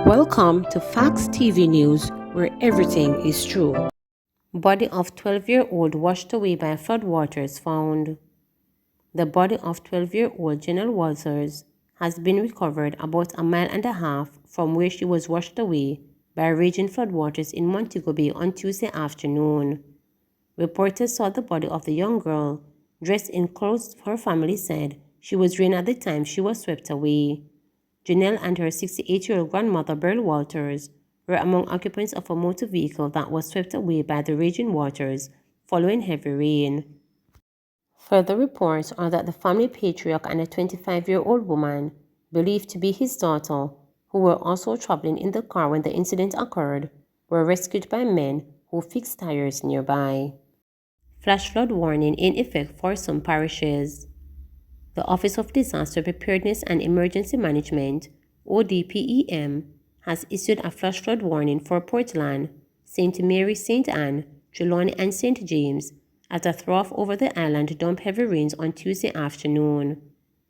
Welcome to Facts TV News, where everything is true. Body of 12-year-old washed away by floodwaters found. The body of 12-year-old Janelle Walters has been recovered about a mile and a half from where she was washed away by raging floodwaters in Moneague Bay on Tuesday afternoon. Reporters saw the body of the young girl, dressed in clothes her family said she was wearing at the time she was swept away. Janelle and her 68-year-old grandmother, Beryl Walters, were among occupants of a motor vehicle that was swept away by the raging waters following heavy rain. Further reports are that the family patriarch and a 25-year-old woman, believed to be his daughter, who were also traveling in the car when the incident occurred, were rescued by men who fixed tires nearby. Flash flood warning in effect for some parishes. The Office of Disaster Preparedness and Emergency Management, ODPEM, has issued a flash flood warning for Portland, St. Mary, St. Anne, Trelawney, and St. James as a trough over the island dumped heavy rains on Tuesday afternoon.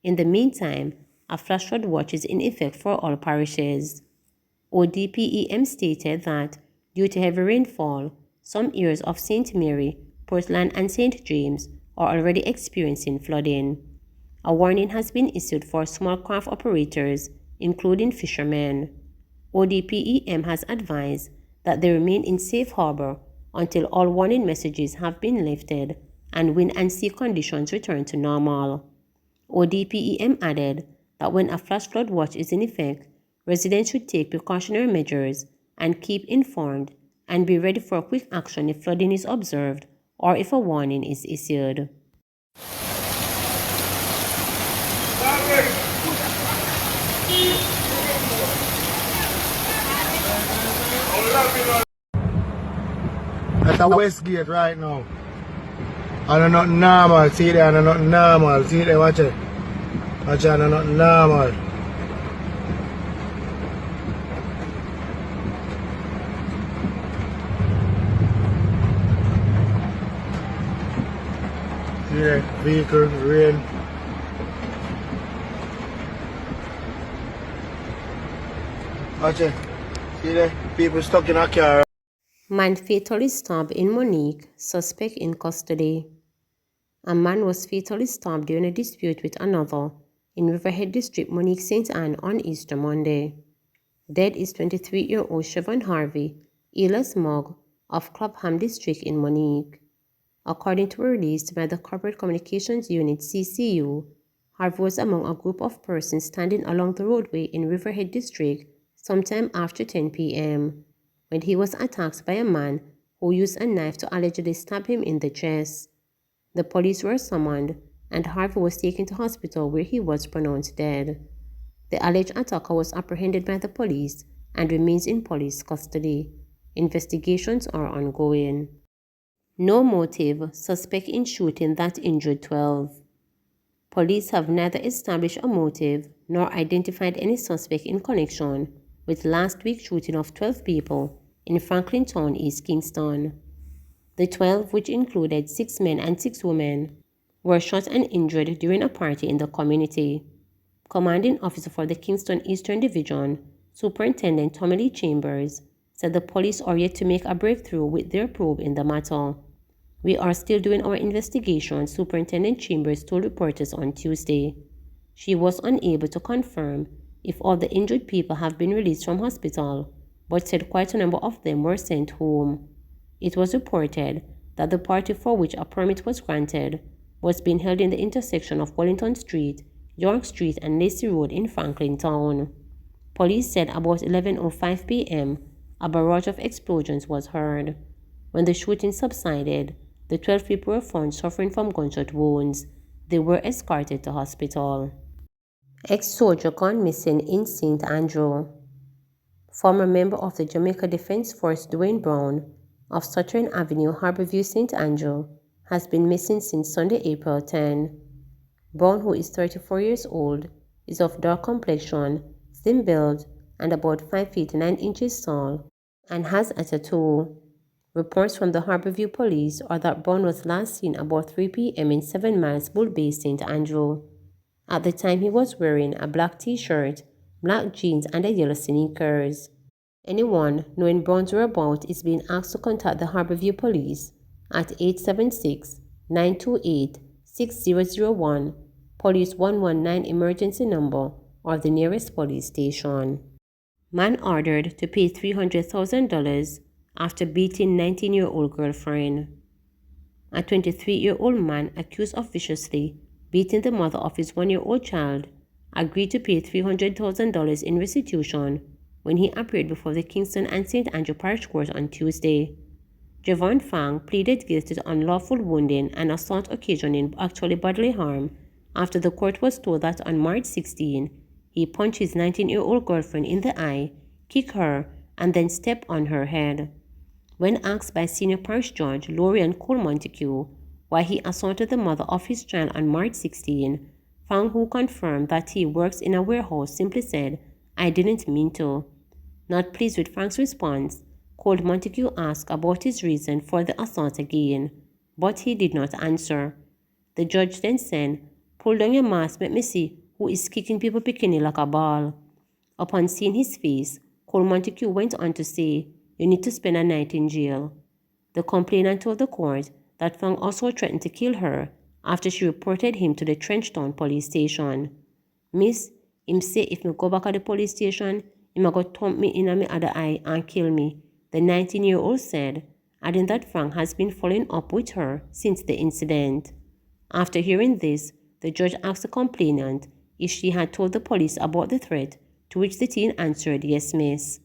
In the meantime, a flash flood watch is in effect for all parishes. ODPEM stated that, due to heavy rainfall, some areas of St. Mary, Portland, and St. James are already experiencing flooding. A warning has been issued for small craft operators, including fishermen. ODPEM has advised that they remain in safe harbor until all warning messages have been lifted and wind and sea conditions return to normal. ODPEM added that when a flash flood watch is in effect, residents should take precautionary measures and keep informed and be ready for quick action if flooding is observed or if a warning is issued. At the Westgate right now. And not normal. See there, and not normal. See there, watch it. Watch it, and not normal. See there, vehicles, rain. Watch it. See there, people stuck in a car. Man fatally stabbed in Moneague, suspect in custody. A man was fatally stabbed during a dispute with another in Riverhead District, Moneague, St. Anne on Easter Monday. Dead is 23-year-old Siobhan Harvey, alias Mog, of Clapham District in Moneague. According to a release by the Corporate Communications Unit CCU, Harvey was among a group of persons standing along the roadway in Riverhead District sometime after 10 p.m. when he was attacked by a man who used a knife to allegedly stab him in the chest. The police were summoned, and Harvey was taken to hospital where he was pronounced dead. The alleged attacker was apprehended by the police and remains in police custody. Investigations are ongoing. No motive, suspect in shooting that injured 12. Police have neither established a motive nor identified any suspect in connection with last week's shooting of 12 people in Franklin Town, East Kingston. The 12, which included 6 men and 6 women, were shot and injured during a party in the community. Commanding officer for the Kingston Eastern Division, Superintendent Tommy Lee Chambers, said the police are yet to make a breakthrough with their probe in the matter. We are still doing our investigation, Superintendent Chambers told reporters on Tuesday. She was unable to confirm if all the injured people have been released from hospital, but said quite a number of them were sent home. It was reported that the party for which a permit was granted was being held in the intersection of Wellington Street, York Street, and Lacey Road in Franklin Town. Police said about 11:05 p.m., a barrage of explosions was heard. When the shooting subsided, the 12 people were found suffering from gunshot wounds. They were escorted to hospital. Ex-soldier gone missing in St. Andrew. Former member of the Jamaica Defense Force Dwayne Brown of Southern Avenue, Harborview, St. Andrew, has been missing since Sunday, April 10. Brown, who is 34 years old, is of dark complexion, thin build, and about 5 feet 9 inches tall, and has a tattoo. Reports from the Harborview police are that Brown was last seen about 3 p.m. in 7 Miles Bull Bay, St. Andrew. At the time, he was wearing a black t-shirt, black jeans, and a yellow sneakers. Anyone knowing Brown's whereabouts is being asked to contact the Harborview Police at 876-928-6001, Police 119 emergency number, or the nearest police station. Man ordered to pay $300,000 after beating 19-year-old girlfriend. A 23-year-old man accused of viciously beating the mother of his 1-year-old child agreed to pay $300,000 in restitution when he appeared before the Kingston and St. Andrew Parish Court on Tuesday. Javon Fang pleaded guilty to unlawful wounding and assault occasioning actually bodily harm after the court was told that on March 16, he punched his 19-year-old girlfriend in the eye, kicked her, and then stepped on her head. When asked by Senior Parish Judge Lorian Cole Montague why he assaulted the mother of his child on March 16, Fang, who confirmed that he works in a warehouse, simply said, "I didn't mean to." Not pleased with Fang's response, Cole Montague asked about his reason for the assault again, but he did not answer. The judge then said, "Pull down your mask, let me see who is kicking people bikini like a ball." Upon seeing his face, Cole Montague went on to say, "You need to spend a night in jail." The complainant told the court that Fang also threatened to kill her after she reported him to the Trenchtown police station. "Miss, him say if me go back at the police station, him a go thump me in my other eye and kill me," the 19-year-old said, adding that Frank has been following up with her since the incident. After hearing this, the judge asked the complainant if she had told the police about the threat, to which the teen answered, "Yes, miss."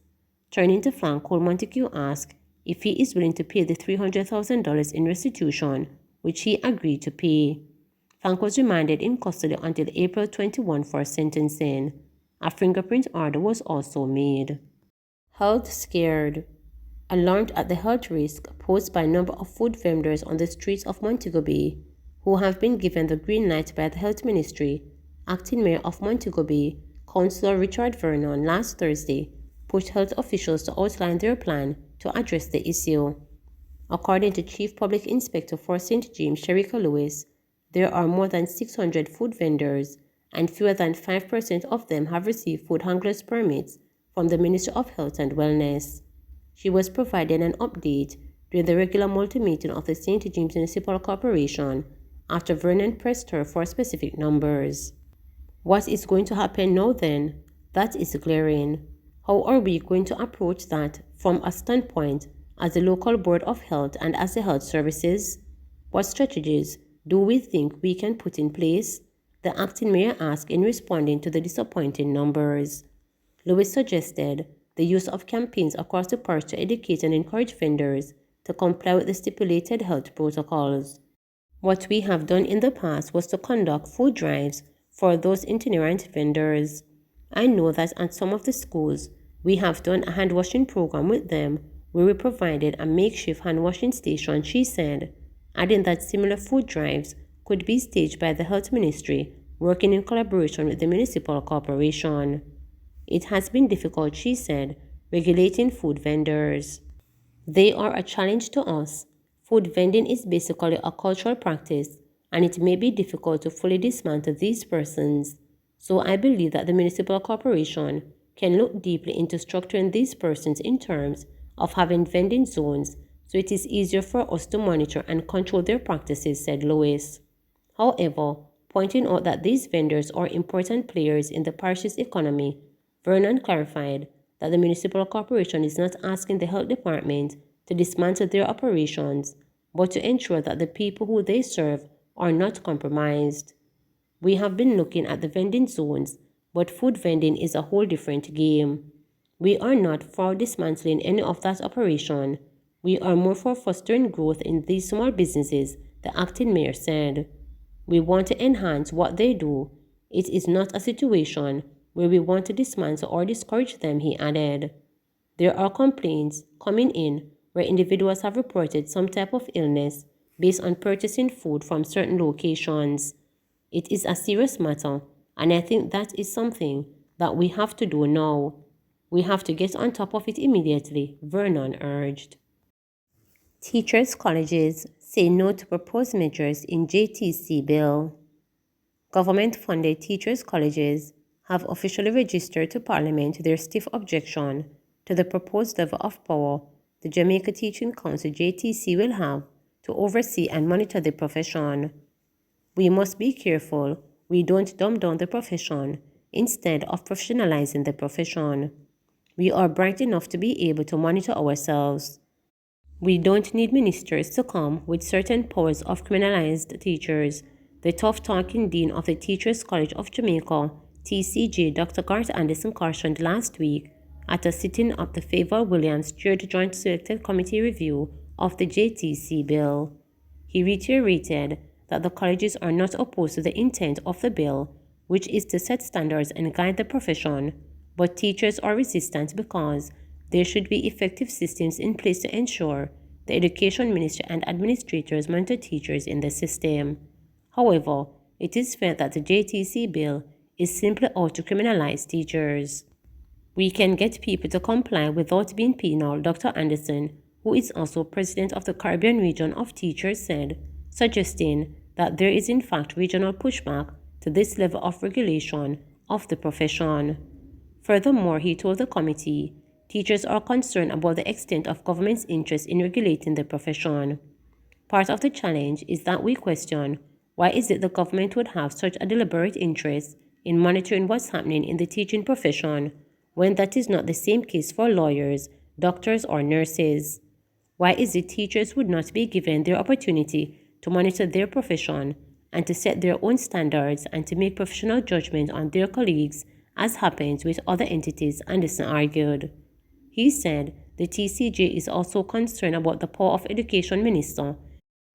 Turning to Frank, Cole Montague asked if he is willing to pay the $300,000 in restitution, which he agreed to pay. Frank was remanded in custody until April 21 for sentencing. A fingerprint order was also made. Health scared. Alarmed at the health risk posed by a number of food vendors on the streets of Montego Bay, who have been given the green light by the Health Ministry, Acting Mayor of Montego Bay, Councillor Richard Vernon, last Thursday pushed health officials to outline their plan to address the issue. According to Chief Public Inspector for St. James, Sherika Lewis, there are more than 600 food vendors, and fewer than 5% of them have received food handlers permits from the Ministry of Health and Wellness. She was provided an update during the regular multi-meeting of the St. James Municipal Corporation after Vernon pressed her for specific numbers. What is going to happen now then? That is glaring. How are we going to approach that from a standpoint as the local board of health and as the health services? What strategies do we think we can put in place? The acting mayor asked in responding to the disappointing numbers. Lewis suggested the use of campaigns across the parish to educate and encourage vendors to comply with the stipulated health protocols. What we have done in the past was to conduct food drives for those itinerant vendors. I know that at some of the schools, we have done a hand washing program with them where we provided a makeshift hand washing station, she said, adding that similar food drives could be staged by the Health Ministry working in collaboration with the municipal corporation. It has been difficult, she said, regulating food vendors. They are a challenge to us. Food vending is basically a cultural practice, and it may be difficult to fully dismantle these persons. So I believe that the municipal corporation can look deeply into structuring these persons in terms of having vending zones so it is easier for us to monitor and control their practices, said Lewis. However, pointing out that these vendors are important players in the parish's economy, Vernon clarified that the municipal corporation is not asking the health department to dismantle their operations, but to ensure that the people who they serve are not compromised. We have been looking at the vending zones, but food vending is a whole different game. We are not for dismantling any of that operation. We are more for fostering growth in these small businesses, the acting mayor said. We want to enhance what they do. It is not a situation where we want to dismantle or discourage them, he added. There are complaints coming in where individuals have reported some type of illness based on purchasing food from certain locations. It is a serious matter, and I think that is something that we have to do now. We have to get on top of it immediately, Vernon urged. Teachers' colleges say no to proposed measures in JTC Bill. Government-funded teachers' colleges have officially registered to Parliament their stiff objection to the proposed level of power the Jamaica Teaching Council JTC will have to oversee and monitor the profession. We must be careful we don't dumb down the profession instead of professionalizing the profession. We are bright enough to be able to monitor ourselves. We don't need ministers to come with certain powers of criminalized teachers. The tough-talking Dean of the Teachers College of Jamaica, TCJ, Dr. Garth Anderson, cautioned last week at a sitting of the Favour Williams chaired Joint Selected Committee review of the JTC Bill. He reiterated that the colleges are not opposed to the intent of the bill, which is to set standards and guide the profession, but teachers are resistant because there should be effective systems in place to ensure the Education Ministry and administrators monitor teachers in the system. However, it is felt that the JTC bill is simply out to criminalize teachers. We can get people to comply without being penal, Dr. Anderson, who is also president of the Caribbean region of teachers, said, suggesting that there is in fact regional pushback to this level of regulation of the profession. Furthermore, he told the committee, teachers are concerned about the extent of government's interest in regulating the profession. Part of the challenge is that we question why is it the government would have such a deliberate interest in monitoring what's happening in the teaching profession when that is not the same case for lawyers, doctors, or nurses? Why is it teachers would not be given their opportunity to monitor their profession and to set their own standards and to make professional judgment on their colleagues, as happens with other entities, Anderson argued. He said the TCJ is also concerned about the power of Education Minister,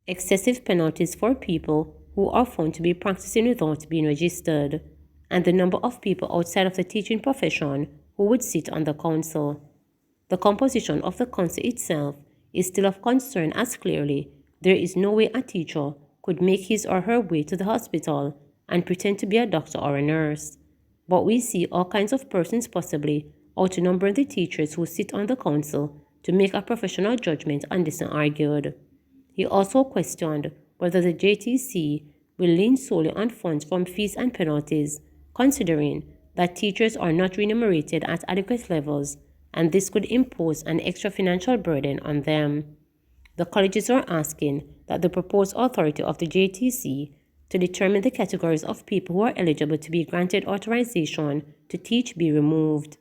excessive penalties for people who are found to be practicing without being registered, and the number of people outside of the teaching profession who would sit on the council. The composition of the council itself is still of concern, as clearly there is no way a teacher could make his or her way to the hospital and pretend to be a doctor or a nurse. But we see all kinds of persons possibly outnumbering the teachers who sit on the council to make a professional judgment, Anderson argued. He also questioned whether the JTC will lean solely on funds from fees and penalties, considering that teachers are not remunerated at adequate levels, and this could impose an extra financial burden on them. The colleges are asking that the proposed authority of the JTC to determine the categories of people who are eligible to be granted authorization to teach be removed.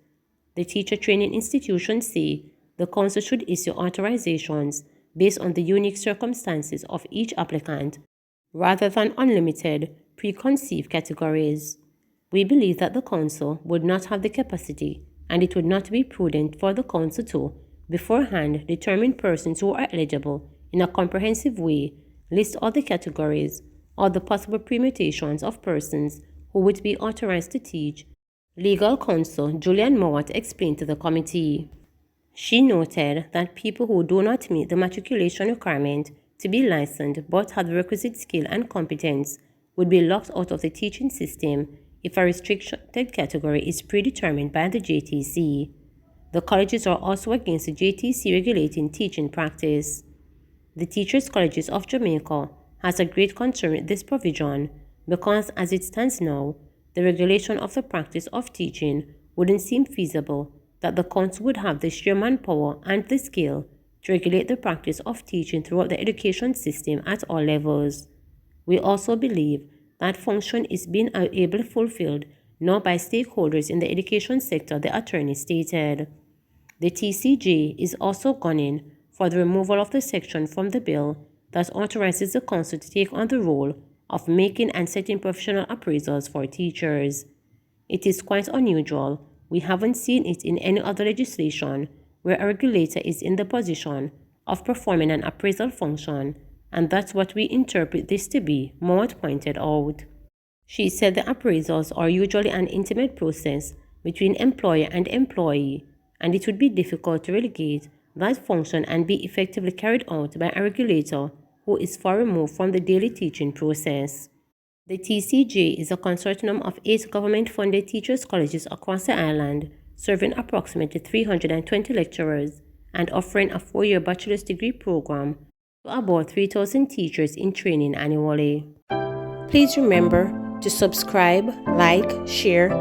The teacher training institutions say the council should issue authorizations based on the unique circumstances of each applicant, rather than unlimited, preconceived categories. We believe that the council would not have the capacity, and it would not be prudent for the council to, beforehand, determine persons who are eligible in a comprehensive way, list all the categories, or the possible permutations of persons who would be authorized to teach. Legal counsel Julian Mowat explained to the committee. She noted that people who do not meet the matriculation requirement to be licensed but have the requisite skill and competence would be locked out of the teaching system if a restricted category is predetermined by the JTC. The colleges are also against the JTC regulating teaching practice. The Teachers Colleges of Jamaica has a great concern with this provision because, as it stands now, the regulation of the practice of teaching wouldn't seem feasible, that the council would have the sheer manpower and the skill to regulate the practice of teaching throughout the education system at all levels. We also believe that function is being ably fulfilled now by stakeholders in the education sector, the attorney stated. The TCJ is also gunning for the removal of the section from the bill that authorizes the council to take on the role of making and setting professional appraisals for teachers. It is quite unusual. We haven't seen it in any other legislation where a regulator is in the position of performing an appraisal function, and that's what we interpret this to be, Mowat pointed out. She said the appraisals are usually an intimate process between employer and employee, and it would be difficult to relegate that function and be effectively carried out by a regulator who is far removed from the daily teaching process. The TCJ is a consortium of 8 government-funded teachers' colleges across the island, serving approximately 320 lecturers and offering a 4-year bachelor's degree program to about 3,000 teachers in training annually. Please remember to subscribe, like, share,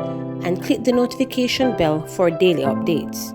and click the notification bell for daily updates.